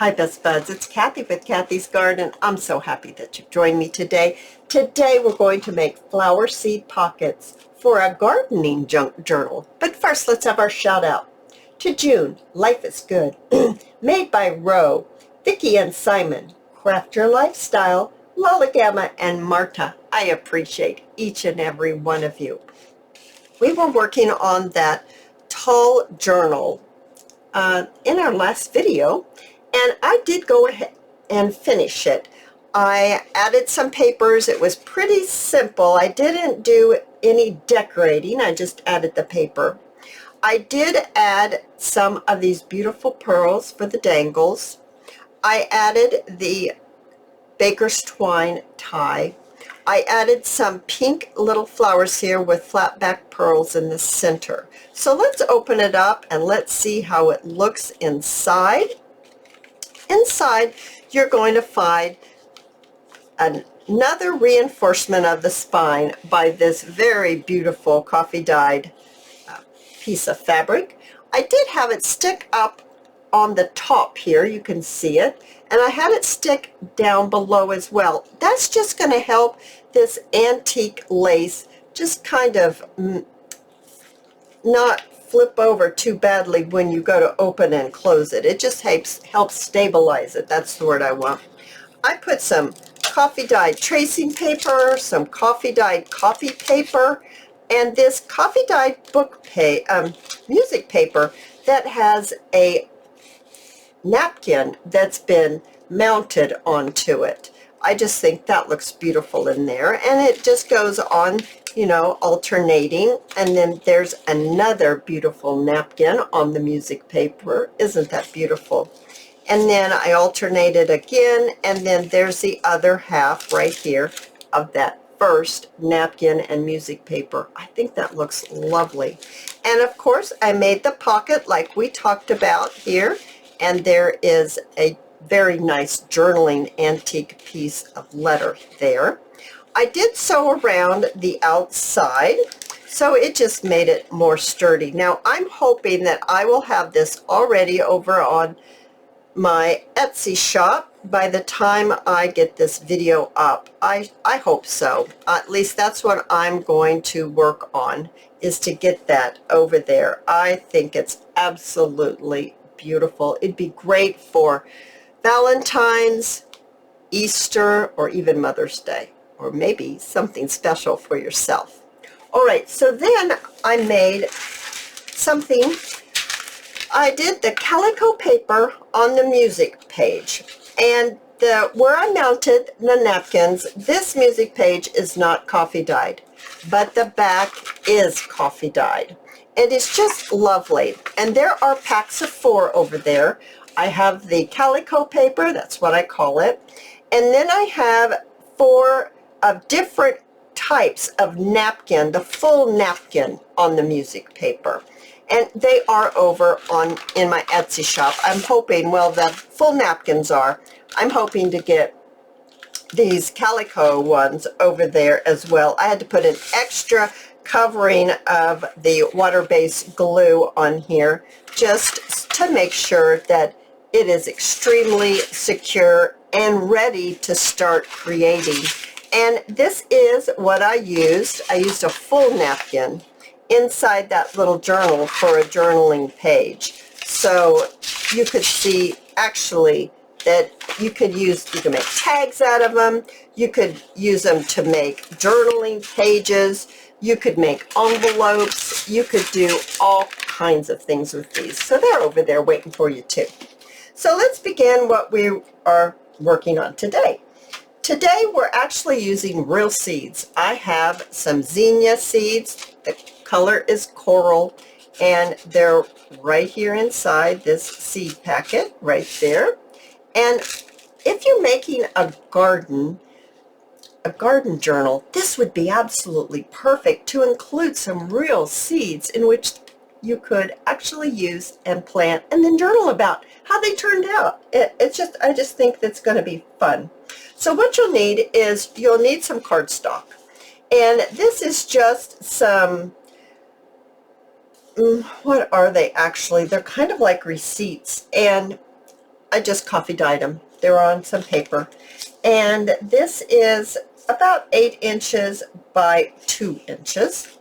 Hi Best Buds, it's Cathy with Cathy's Garden. I'm so happy that you've joined me today. Today we're going to make flower seed pockets for a gardening junk journal. But first let's have our shout out to June, Life is Good, made by Ro, Vicki and Simon, Craft Your Lifestyle, Lola Gamma and Marta. I appreciate each and every one of you. We were working on that tall journal in our last video, and I did go ahead and finish it. I added some papers. It was pretty simple. I didn't do any decorating. I just added the paper. I did add some of these beautiful pearls for the dangles. I added the baker's twine tie. I added some pink little flowers here with flat back pearls in the center. So let's open it up and let's see how it looks inside. Inside, you're going to find another reinforcement of the spine by this very beautiful coffee dyed piece of fabric. I did have it stick up on the top here, you can see it, and I had it stick down below as well. That's just going to help this antique lace just kind of not flip over too badly when you go to open and close it. It just helps stabilize it. That's the word I want. I put some coffee dyed tracing paper, some coffee dyed copy paper, and this coffee dyed music paper that has a napkin that's been mounted onto it. I just think that looks beautiful in there, and it just goes on, you know, alternating. And then there's another beautiful napkin on the music paper. Isn't that beautiful? And then I alternated again, and then there's the other half right here of that first napkin and music paper. I think that looks lovely. And of course I made the pocket like we talked about here, and there is a very nice journaling antique piece of letter there. I did sew around the outside, so it just made it more sturdy. Now I'm hoping that I will have this already over on my Etsy shop by the time I get this video up. I hope so. At least that's what I'm going to work on, is to get that over there. I think it's absolutely beautiful. It'd be great for Valentine's, Easter, or even Mother's Day, or maybe something special for yourself. All right, so then I made something. I did the calico paper on the music page, and where I mounted the napkins, this music page is not coffee dyed, but the back is coffee dyed. And it's just lovely. And there are packs of 4 over there. I have the calico paper, that's what I call it. And then I have 4 of different types of napkin, the full napkin on the music paper. And they are over in my Etsy shop. I'm hoping, well, the full napkins are. I'm hoping to get these calico ones over there as well. I had to put an extra covering of the water-based glue on here just to make sure that it is extremely secure and ready to start creating. And this is what I used. I used a full napkin inside that little journal for a journaling page. So you could see actually that you can make tags out of them. You could use them to make journaling pages. You could make envelopes. You could do all kinds of things with these. So they're over there waiting for you too. So let's begin what we are working on today. Today we're actually using real seeds. I have some zinnia seeds. The color is coral, and they're right here inside this seed packet right there. And if you're making a garden journal, this would be absolutely perfect to include some real seeds in which you could actually use and plant and then journal about how they turned out. I just think that's going to be fun. So what you'll need is you'll need some cardstock. And this is just some, what are they actually? They're kind of like receipts. And I just coffee dyed them. They're on some paper. And this is about 8 inches by 2 inches.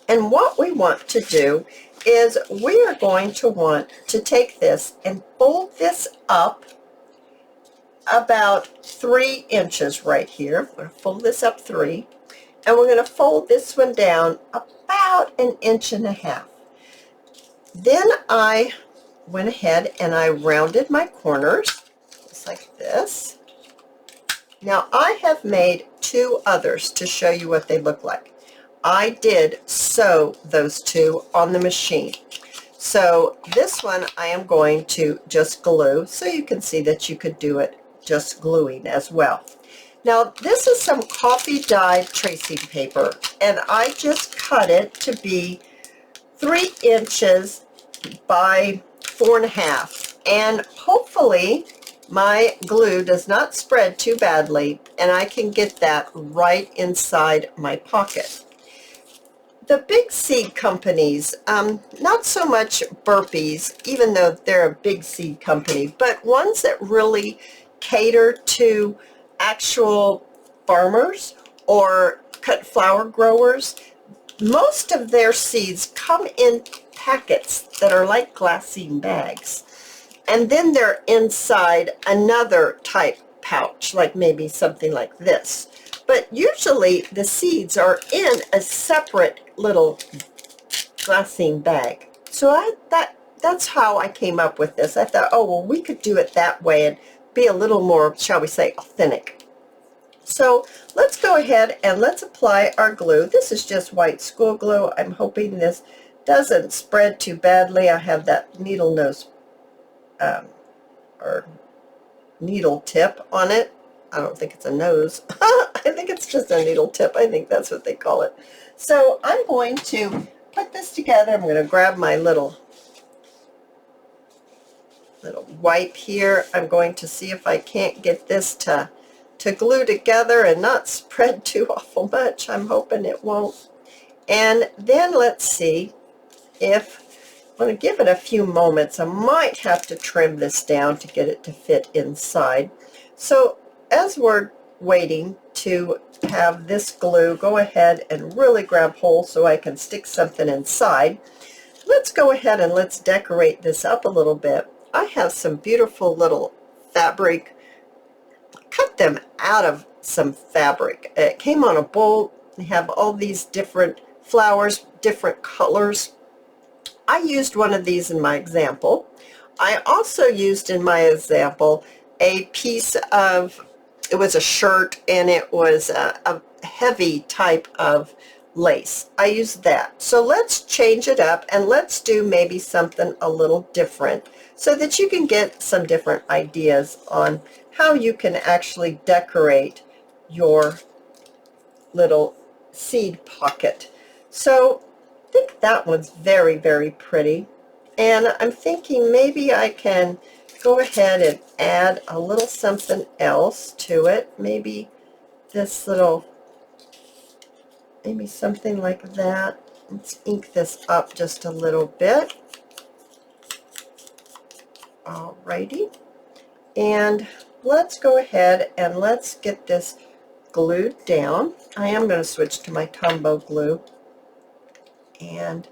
And what we want to do is we are going to want to take this and fold this up about 3 inches right here. We're going to fold this up 3, and we're going to fold this one down about 1.5 inches. Then I went ahead and I rounded my corners, just like this. Now I have made 2 others to show you what they look like. I did sew those 2 on the machine. So this one I am going to just glue, so you can see that you could do it just gluing as well. Now this is some coffee dyed tracing paper, and I just cut it to be 3 inches by 4.5, and hopefully my glue does not spread too badly and I can get that right inside my pocket. The big seed companies, not so much Burpees, even though they're a big seed company, but ones that really cater to actual farmers or cut flower growers, most of their seeds come in packets that are like glassine bags. And then they're inside another type pouch, like maybe something like this. But usually the seeds are in a separate little glassine bag. So that's how I came up with this. I thought, oh, well, we could do it that way and be a little more, shall we say, authentic. So let's go ahead and let's apply our glue. This is just white school glue. I'm hoping this doesn't spread too badly. I have that needle nose or needle tip on it. I don't think it's a nose. I think it's just a needle tip. I think that's what they call it. So I'm going to put this together. I'm going to grab my little wipe here. I'm going to see if I can't get this to glue together and not spread too awful much. I'm hoping it won't. And then let's see if I'm going to give it a few moments. I might have to trim this down to get it to fit inside. So as we're waiting to have this glue go ahead and really grab hold so I can stick something inside, let's go ahead and let's decorate this up a little bit. I have some beautiful little fabric. Cut them out of some fabric. It came on a bowl. They have all these different flowers, different colors. I used one of these in my example. I also used in my example a piece of, it was a shirt, and it was a heavy type of lace. I used that. So let's change it up and let's do maybe something a little different so that you can get some different ideas on how you can actually decorate your little seed pocket. So I think that one's very, very pretty. And I'm thinking maybe I can go ahead and add a little something else to it. Maybe this little, maybe something like that. Let's ink this up just a little bit. Alrighty. And let's go ahead and let's get this glued down. I am going to switch to my Tombow glue. And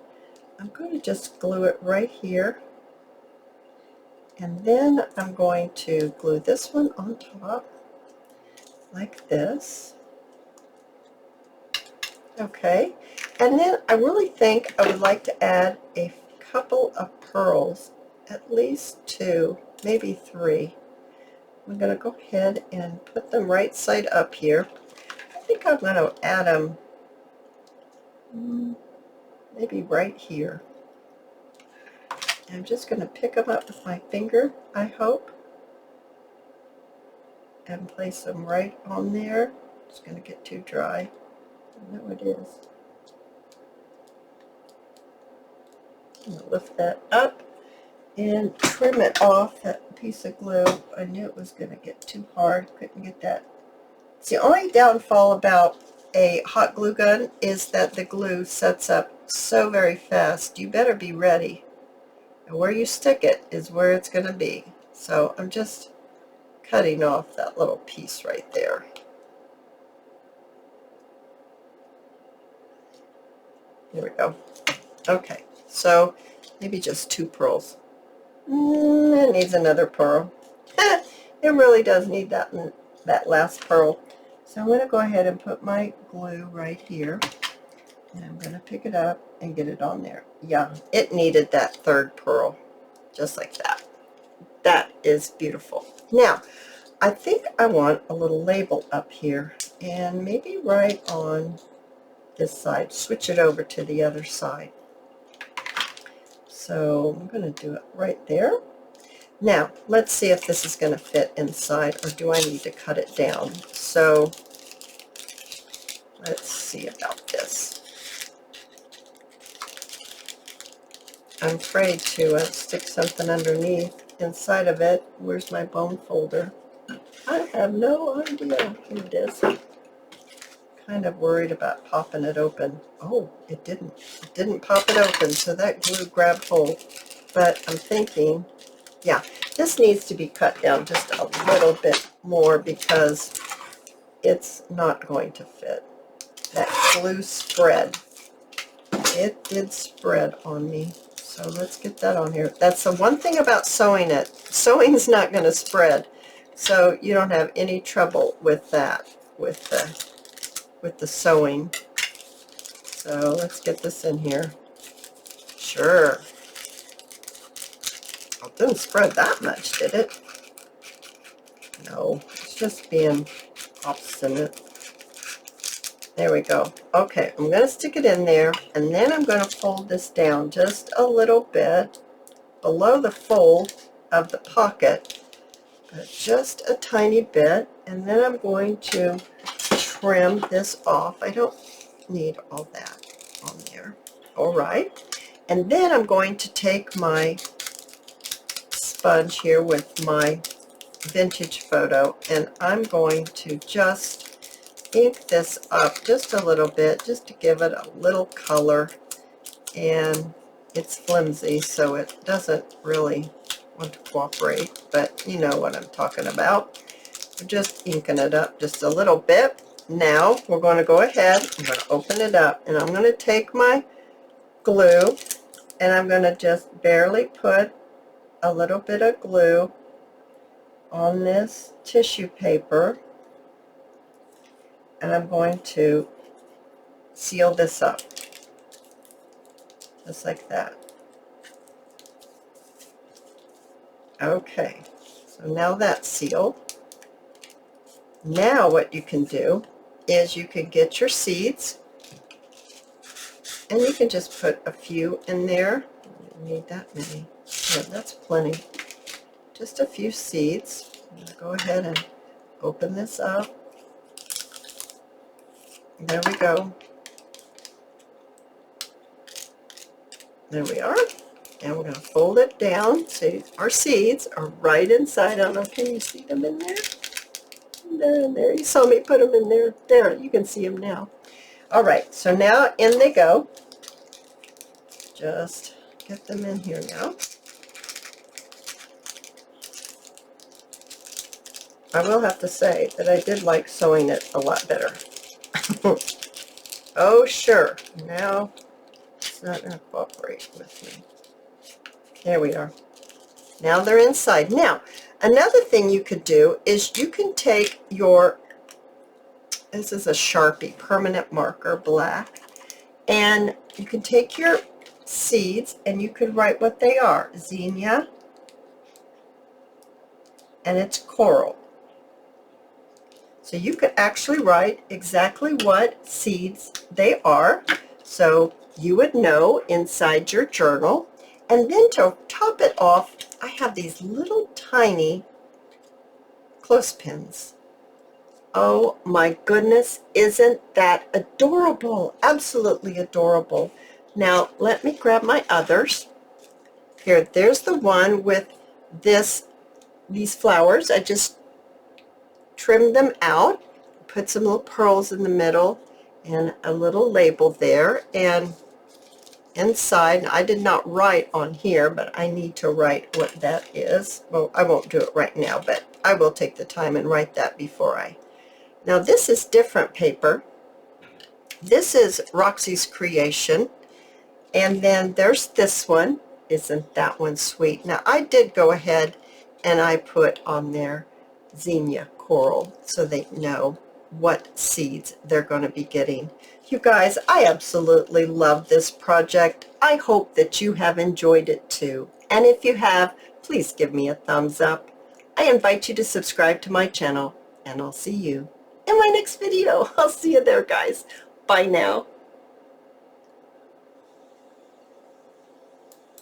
I'm going to just glue it right here. And then I'm going to glue this one on top like this. Okay. And then I really think I would like to add a couple of pearls, at least 2, maybe 3. I'm going to go ahead and put them right side up here. I think I'm going to add them maybe right here. I'm just going to pick them up with my finger, I hope, and place them right on there. It's going to get too dry. I know it is. I'm going to lift that up and trim it off, that piece of glue. I knew it was going to get too hard. Couldn't get that. It's the only downfall about a hot glue gun is that the glue sets up so very fast. You better be ready. And where you stick it is where it's going to be. So I'm just cutting off that little piece right there. There we go. Okay, so maybe just 2 pearls. It needs another pearl. It really does need that last pearl. So I'm going to go ahead and put my glue right here. And I'm going to pick it up and get it on there. Yeah, it needed that 3rd pearl. Just like that. That is beautiful. Now, I think I want a little label up here. And maybe right on this side. Switch it over to the other side. So I'm going to do it right there. Now, let's see if this is going to fit inside, or do I need to cut it down? So, let's see about this. I'm afraid to stick something underneath inside of it. Where's my bone folder? I have no idea. Here it is. Kind of worried about popping it open. Oh, it didn't. It didn't pop it open, so that glue grabbed hold. But I'm thinking, yeah, this needs to be cut down just a little bit more because it's not going to fit. That glue spread. It did spread on me. So let's get that on here. That's the one thing about sewing it. Sewing's not going to spread. So you don't have any trouble with that, with the sewing. So let's get this in here. Sure. Oh, it didn't spread that much, did it? No, it's just being obstinate. There we go. Okay, I'm going to stick it in there, and then I'm going to fold this down just a little bit below the fold of the pocket, but just a tiny bit, and then I'm going to trim this off. I don't need all that on there. All right, and then I'm going to take my sponge here with my vintage photo, and I'm going to just ink this up just a little bit, just to give it a little color. And it's flimsy, so it doesn't really want to cooperate, but you know what I'm talking about. I'm just inking it up just a little bit. Now we're going to go ahead, I'm going to open it up, and I'm going to take my glue, and I'm going to just barely put a little bit of glue on this tissue paper, and I'm going to seal this up just like that. Okay, so now that's sealed. Now what you can do is you can get your seeds, and you can just put a few in there. You don't need that many. Yeah, that's plenty. Just a few seeds. I'm going to go ahead and open this up. There we go. There we are. And we're going to fold it down. So our seeds are right inside. I don't know, can you see them in there? They're in there. You saw me put them in there. There, you can see them now. All right, so now in they go. Just get them in here now. I will have to say that I did like sewing it a lot better. Oh, sure. Now it's not going to cooperate with me. There we are. Now they're inside. Now, another thing you could do is you can take your, this is a Sharpie permanent marker, black, and you can take your seeds and you could write what they are. Zinnia, and it's coral. So you could actually write exactly what seeds they are, so you would know inside your journal. And then to top it off, I have these little tiny clothespins. Oh my goodness, isn't that adorable? Absolutely adorable. Now let me grab my others. Here, there's the one with these flowers. I just trimmed them out, put some little pearls in the middle, and a little label there. And inside. I did not write on here, but I need to write what that is. Well, I won't do it right now, but I will take the time and write that before I... Now this is different paper. This is Roxy's creation. And then there's this one. Isn't that one sweet? Now I did go ahead and I put on there zinnia coral so they know what seeds they're going to be getting. You guys, I absolutely love this project. I hope that you have enjoyed it too. And if you have, please give me a thumbs up. I invite you to subscribe to my channel, and I'll see you in my next video. I'll see you there, guys. Bye now.